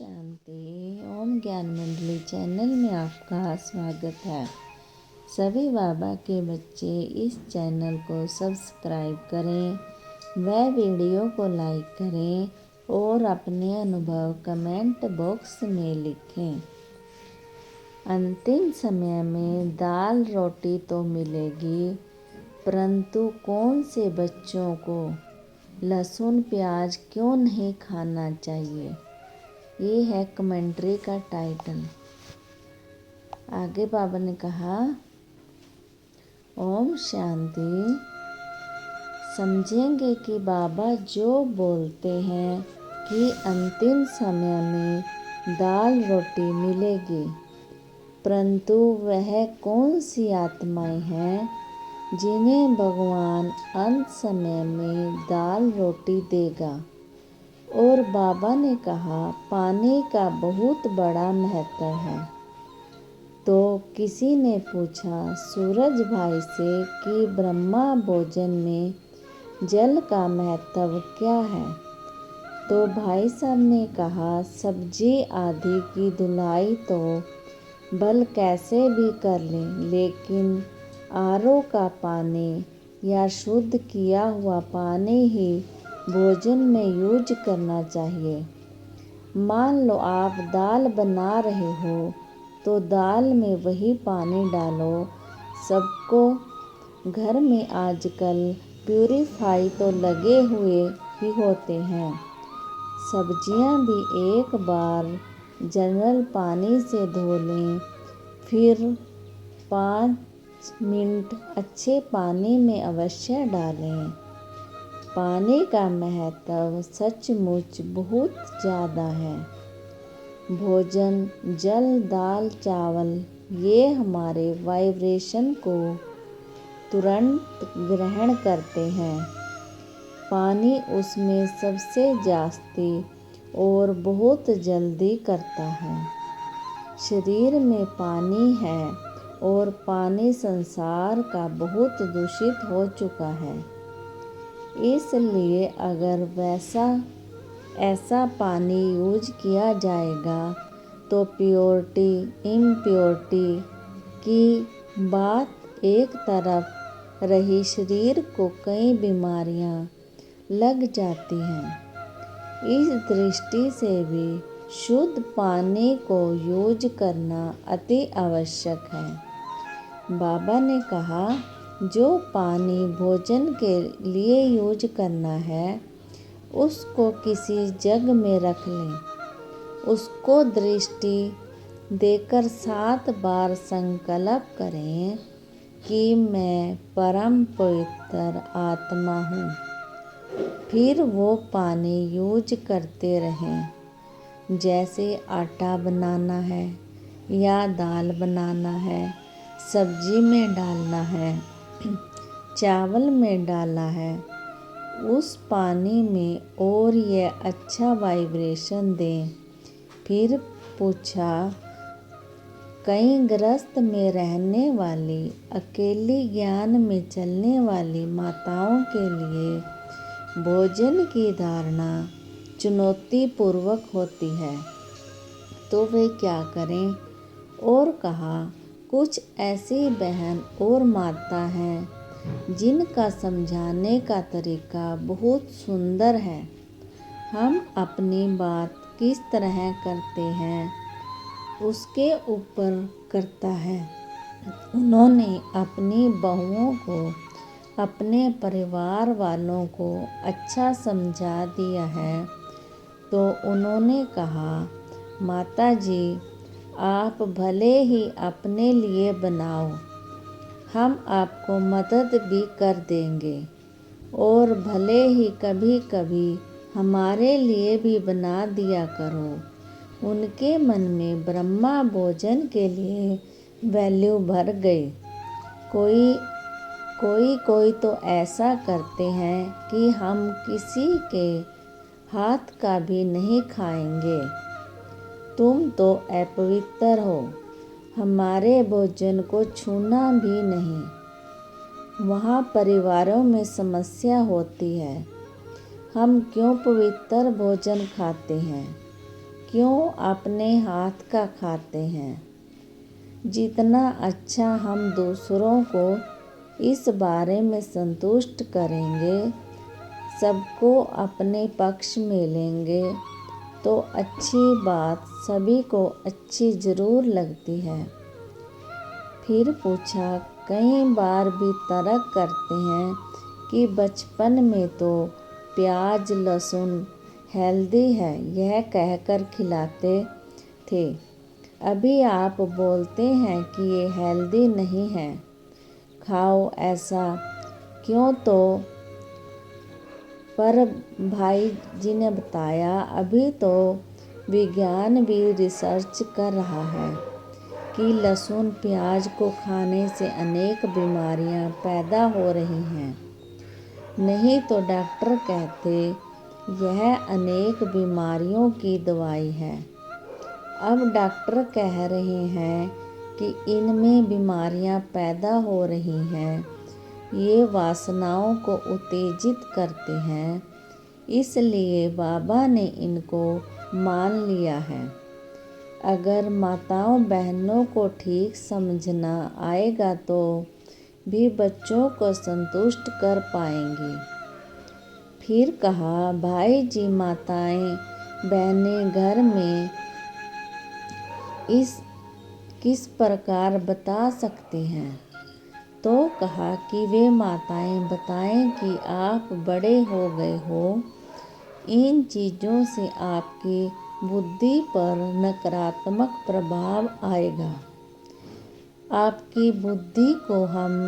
शांति। ओम ज्ञान मंडली चैनल में आपका स्वागत है। सभी बाबा के बच्चे इस चैनल को सब्सक्राइब करें, वह वीडियो को लाइक करें और अपने अनुभव कमेंट बॉक्स में लिखें। अंतिम समय में दाल रोटी तो मिलेगी, परंतु कौन से बच्चों को लहसुन प्याज क्यों नहीं खाना चाहिए, ये है कमेंट्री का टाइटल। आगे बाबा ने कहा, ओम शांति। समझेंगे कि बाबा जो बोलते हैं कि अंतिम समय में दाल रोटी मिलेगी, परंतु वह कौन सी आत्माएं हैं जिन्हें भगवान अंत समय में दाल रोटी देगा। और बाबा ने कहा, पानी का बहुत बड़ा महत्व है। तो किसी ने पूछा सूरज भाई से कि ब्रह्मा भोजन में जल का महत्व क्या है। तो भाई साहब ने कहा, सब्जी आदि की धुलाई तो भल कैसे भी कर लें, लेकिन आरओ का पानी या शुद्ध किया हुआ पानी ही भोजन में यूज करना चाहिए। मान लो आप दाल बना रहे हो तो दाल में वही पानी डालो। सबको घर में आजकल प्यूरीफाई तो लगे हुए ही होते हैं। सब्जियां भी एक बार जनरल पानी से धो लें, फिर 5 मिनट अच्छे पानी में अवश्य डालें। पानी का महत्व सचमुच बहुत ज़्यादा है। भोजन जल दाल चावल ये हमारे वाइब्रेशन को तुरंत ग्रहण करते हैं। पानी उसमें सबसे जास्ती और बहुत जल्दी करता है। शरीर में पानी है और पानी संसार का बहुत दूषित हो चुका है। इसलिए अगर ऐसा पानी यूज किया जाएगा तो प्योरिटी इम्प्योरिटी की बात एक तरफ रही, शरीर को कई बीमारियां लग जाती हैं। इस दृष्टि से भी शुद्ध पानी को यूज करना अति आवश्यक है। बाबा ने कहा, जो पानी भोजन के लिए यूज करना है उसको किसी जग में रख लें। उसको दृष्टि देकर 7 बार संकल्प करें कि मैं परम पवित्र आत्मा हूँ। फिर वो पानी यूज करते रहें। जैसे आटा बनाना है या दाल बनाना है, सब्जी में डालना है, चावल में डाला है, उस पानी में और ये अच्छा वाइब्रेशन दें। फिर पूछा, कई गृहस्थ में रहने वाली अकेली ज्ञान में चलने वाली माताओं के लिए भोजन की धारणा चुनौतीपूर्वक होती है, तो वे क्या करें। और कहा, कुछ ऐसी बहन और माता हैं जिनका समझाने का तरीका बहुत सुंदर है। हम अपनी बात किस तरह करते हैं उसके ऊपर करता है। उन्होंने अपनी बहुओं को, अपने परिवार वालों को अच्छा समझा दिया है। तो उन्होंने कहा, माता जी आप भले ही अपने लिए बनाओ, हम आपको मदद भी कर देंगे, और भले ही कभी कभी हमारे लिए भी बना दिया करो। उनके मन में ब्रह्मा भोजन के लिए वैल्यू भर गई। कोई तो ऐसा करते हैं कि हम किसी के हाथ का भी नहीं खाएंगे। तुम तो अपवित्र हो, हमारे भोजन को छूना भी नहीं। वहाँ परिवारों में समस्या होती है, हम क्यों पवित्र भोजन खाते हैं, क्यों अपने हाथ का खाते हैं। जितना अच्छा हम दूसरों को इस बारे में संतुष्ट करेंगे, सबको अपने पक्ष में लेंगे, तो अच्छी बात सभी को अच्छी ज़रूर लगती है। फिर पूछा, कई बार भी तर्क करते हैं कि बचपन में तो प्याज लहसुन हेल्दी है यह कहकर खिलाते थे, अभी आप बोलते हैं कि ये हेल्दी नहीं है, खाओ, ऐसा क्यों? तो पर भाई जी ने बताया, अभी तो विज्ञान भी रिसर्च कर रहा है कि लहसुन प्याज को खाने से अनेक बीमारियां पैदा हो रही हैं। नहीं तो डॉक्टर कहते यह अनेक बीमारियों की दवाई है। अब डॉक्टर कह रहे हैं कि इनमें बीमारियां पैदा हो रही हैं, ये वासनाओं को उत्तेजित करते हैं, इसलिए बाबा ने इनको मान लिया है। अगर माताओं बहनों को ठीक समझना आएगा तो भी बच्चों को संतुष्ट कर पाएंगी। फिर कहा, भाई जी माताएं बहनें घर में इस किस प्रकार बता सकती हैं? तो कहा कि वे माताएं बताएं कि आप बड़े हो गए हो, इन चीज़ों से आपकी बुद्धि पर नकारात्मक प्रभाव आएगा। आपकी बुद्धि को हम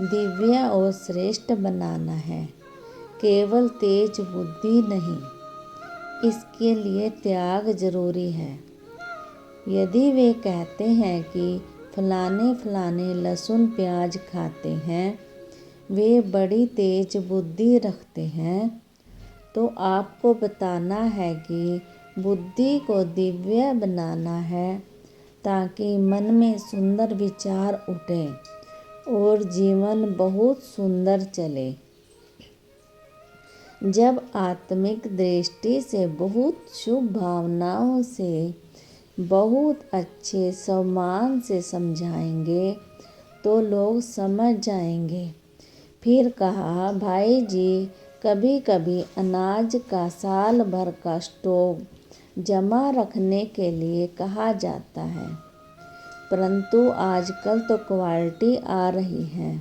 दिव्य और श्रेष्ठ बनाना है, केवल तेज बुद्धि नहीं। इसके लिए त्याग जरूरी है। यदि वे कहते हैं कि फलाने फलाने लहसुन प्याज खाते हैं, वे बड़ी तेज बुद्धि रखते हैं, तो आपको बताना है कि बुद्धि को दिव्य बनाना है, ताकि मन में सुंदर विचार उठें और जीवन बहुत सुंदर चले। जब आत्मिक दृष्टि से बहुत शुभ भावनाओं से बहुत अच्छे सम्मान से समझाएंगे तो लोग समझ जाएंगे। फिर कहा, भाई जी कभी कभी अनाज का साल भर का स्टॉक जमा रखने के लिए कहा जाता है, परंतु आजकल तो क्वालिटी आ रही है,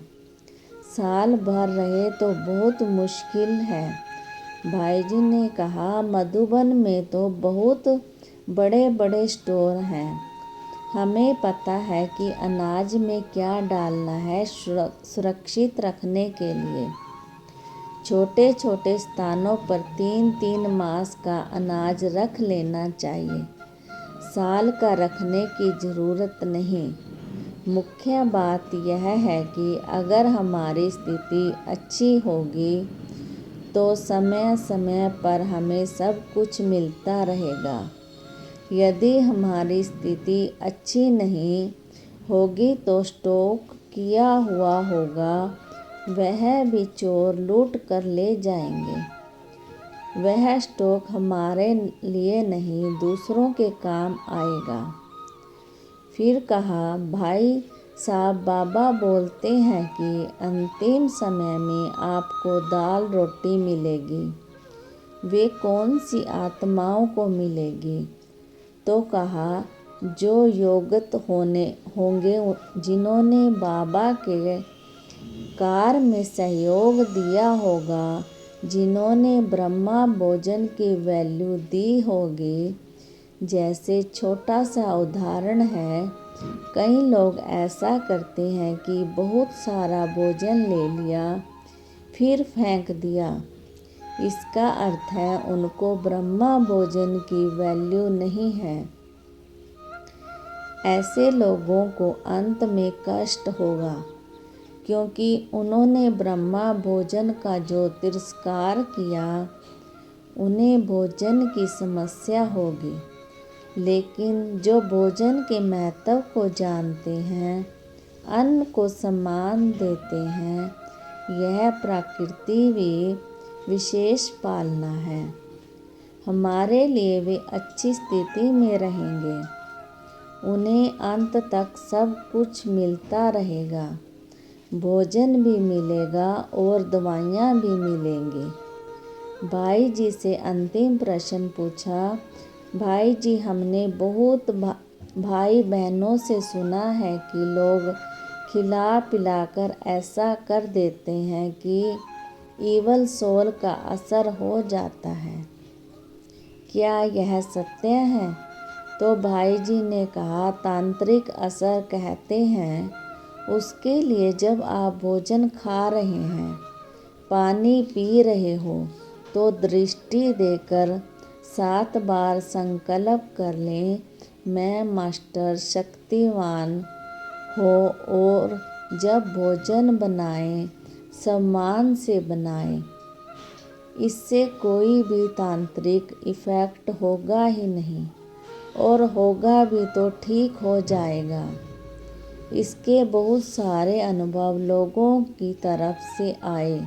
साल भर रहे तो बहुत मुश्किल है। भाई जी ने कहा, मधुबन में तो बहुत बड़े बड़े स्टोर हैं, हमें पता है कि अनाज में क्या डालना है सुरक्षित रखने के लिए। छोटे छोटे स्थानों पर 3-3 मास का अनाज रख लेना चाहिए, साल का रखने की ज़रूरत नहीं। मुख्य बात यह है कि अगर हमारी स्थिति अच्छी होगी तो समय समय पर हमें सब कुछ मिलता रहेगा। यदि हमारी स्थिति अच्छी नहीं होगी तो स्टॉक किया हुआ होगा, वह भी चोर लूट कर ले जाएंगे। वह स्टॉक हमारे लिए नहीं दूसरों के काम आएगा। फिर कहा, भाई साहब बाबा बोलते हैं कि अंतिम समय में आपको दाल रोटी मिलेगी, वे कौन सी आत्माओं को मिलेगी? तो कहा, जो योग्य होंगे, जिन्होंने बाबा के कार्य में सहयोग दिया होगा, जिन्होंने ब्रह्मा भोजन की वैल्यू दी होगी। जैसे छोटा सा उदाहरण है, कई लोग ऐसा करते हैं कि बहुत सारा भोजन ले लिया फिर फेंक दिया, इसका अर्थ है उनको ब्रह्मा भोजन की वैल्यू नहीं है। ऐसे लोगों को अंत में कष्ट होगा, क्योंकि उन्होंने ब्रह्मा भोजन का जो तिरस्कार किया, उन्हें भोजन की समस्या होगी। लेकिन जो भोजन के महत्व को जानते हैं, अन्न को सम्मान देते हैं, यह प्रकृति भी विशेष पालना है। हमारे लिए वे अच्छी स्थिति में रहेंगे। उन्हें अंत तक सब कुछ मिलता रहेगा, भोजन भी मिलेगा और दवाइयाँ भी मिलेंगी। भाई जी से अंतिम प्रश्न पूछा। भाई जी, हमने बहुत भाई बहनों से सुना है कि लोग खिला पिलाकर ऐसा कर देते हैं कि ईवल सोल का असर हो जाता है। क्या यह सत्य है? तो भाई जी ने कहा, तांत्रिक असर कहते हैं उसके लिए जब आप भोजन खा रहे हैं, पानी पी रहे हो, तो दृष्टि देकर 7 बार संकल्प कर लें, मैं मास्टर शक्तिवान हो। और जब भोजन बनाएं, सम्मान से बनाएं। इससे कोई भी तांत्रिक इफ़ेक्ट होगा ही नहीं, और होगा भी तो ठीक हो जाएगा। इसके बहुत सारे अनुभव लोगों की तरफ से आए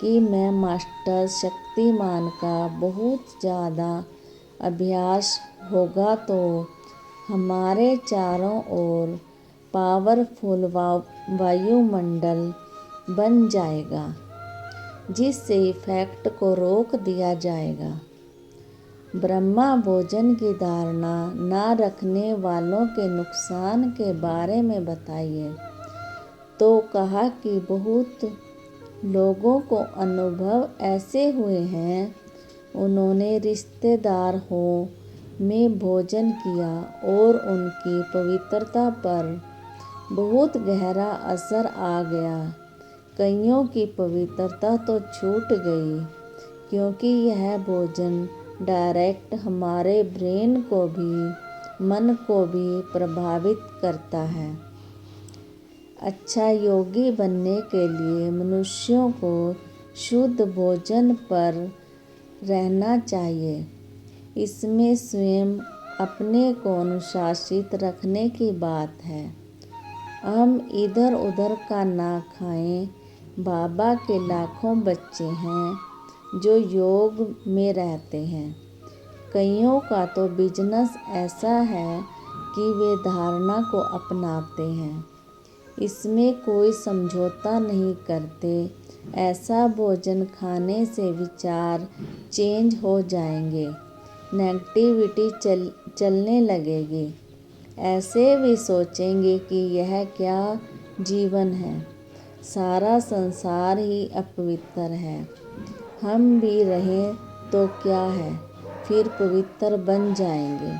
कि मैं मास्टर शक्तिमान का बहुत ज़्यादा अभ्यास होगा तो हमारे चारों ओर पावरफुल वायुमंडल बन जाएगा, जिससे इफेक्ट को रोक दिया जाएगा। ब्रह्मा भोजन की धारणा न रखने वालों के नुकसान के बारे में बताइए। तो कहा कि बहुत लोगों को अनुभव ऐसे हुए हैं, उन्होंने रिश्तेदार हो में भोजन किया और उनकी पवित्रता पर बहुत गहरा असर आ गया। कईयों की पवित्रता तो छूट गई, क्योंकि यह भोजन डायरेक्ट हमारे ब्रेन को भी मन को भी प्रभावित करता है। अच्छा योगी बनने के लिए मनुष्यों को शुद्ध भोजन पर रहना चाहिए। इसमें स्वयं अपने को अनुशासित रखने की बात है। हम इधर उधर का ना खाएं। बाबा के लाखों बच्चे हैं जो योग में रहते हैं। कईयों का तो बिजनेस ऐसा है कि वे धारणा को अपनाते हैं, इसमें कोई समझौता नहीं करते। ऐसा भोजन खाने से विचार चेंज हो जाएंगे, नेगेटिविटी चलने लगेगी। ऐसे भी सोचेंगे कि यह क्या जीवन है, सारा संसार ही अपवित्र है, हम भी रहें तो क्या है, फिर पवित्र बन जाएंगे।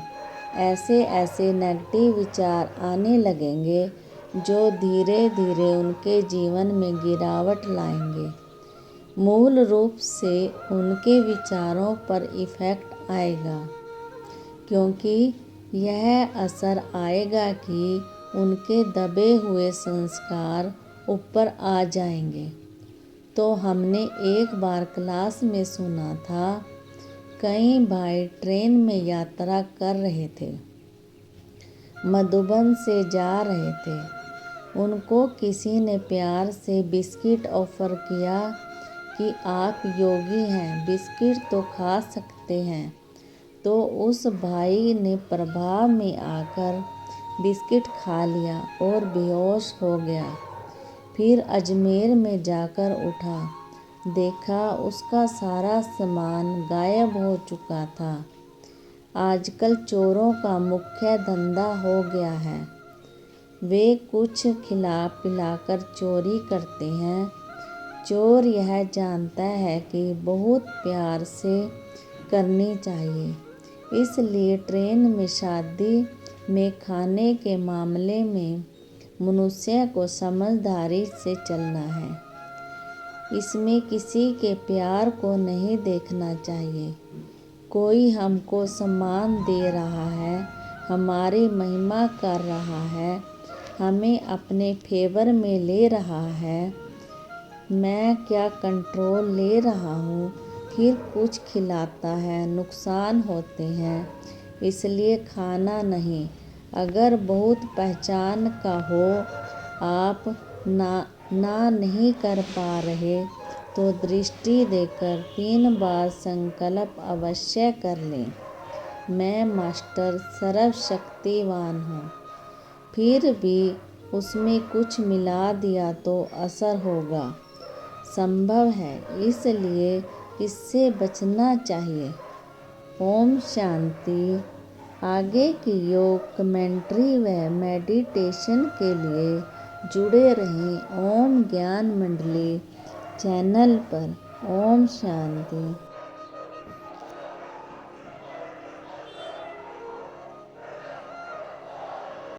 ऐसे नेगेटिव विचार आने लगेंगे जो धीरे धीरे उनके जीवन में गिरावट लाएंगे। मूल रूप से उनके विचारों पर इफ़ेक्ट आएगा, क्योंकि यह असर आएगा कि उनके दबे हुए संस्कार ऊपर आ जाएंगे। तो हमने एक बार क्लास में सुना था, कई भाई ट्रेन में यात्रा कर रहे थे, मधुबन से जा रहे थे। उनको किसी ने प्यार से बिस्किट ऑफ़र किया कि आप योगी हैं, बिस्किट तो खा सकते हैं। तो उस भाई ने प्रभाव में आकर बिस्किट खा लिया और बेहोश हो गया। फिर अजमेर में जाकर उठा, देखा उसका सारा सामान गायब हो चुका था। आजकल चोरों का मुख्य धंधा हो गया है। वे कुछ खिला पिलाकर चोरी करते हैं। चोर यह जानता है कि बहुत प्यार से करनी चाहिए, इसलिए ट्रेन में शादी में खाने के मामले में मनुष्य को समझदारी से चलना है। इसमें किसी के प्यार को नहीं देखना चाहिए। कोई हमको सम्मान दे रहा है, हमारी महिमा कर रहा है, हमें अपने फेवर में ले रहा है, मैं क्या कंट्रोल ले रहा हूँ, फिर कुछ खिलाता है, नुकसान होते हैं, इसलिए खाना नहीं। अगर बहुत पहचान का हो, आप ना नहीं कर पा रहे, तो दृष्टि देकर 3 बार संकल्प अवश्य कर लें, मैं मास्टर सर्वशक्तिवान हूँ। फिर भी उसमें कुछ मिला दिया तो असर होगा, संभव है, इसलिए इससे बचना चाहिए। ओम शांति। आगे की योग कमेंट्री व मेडिटेशन के लिए जुड़े रहें ओम ज्ञान मंडली चैनल पर। ओम शांति।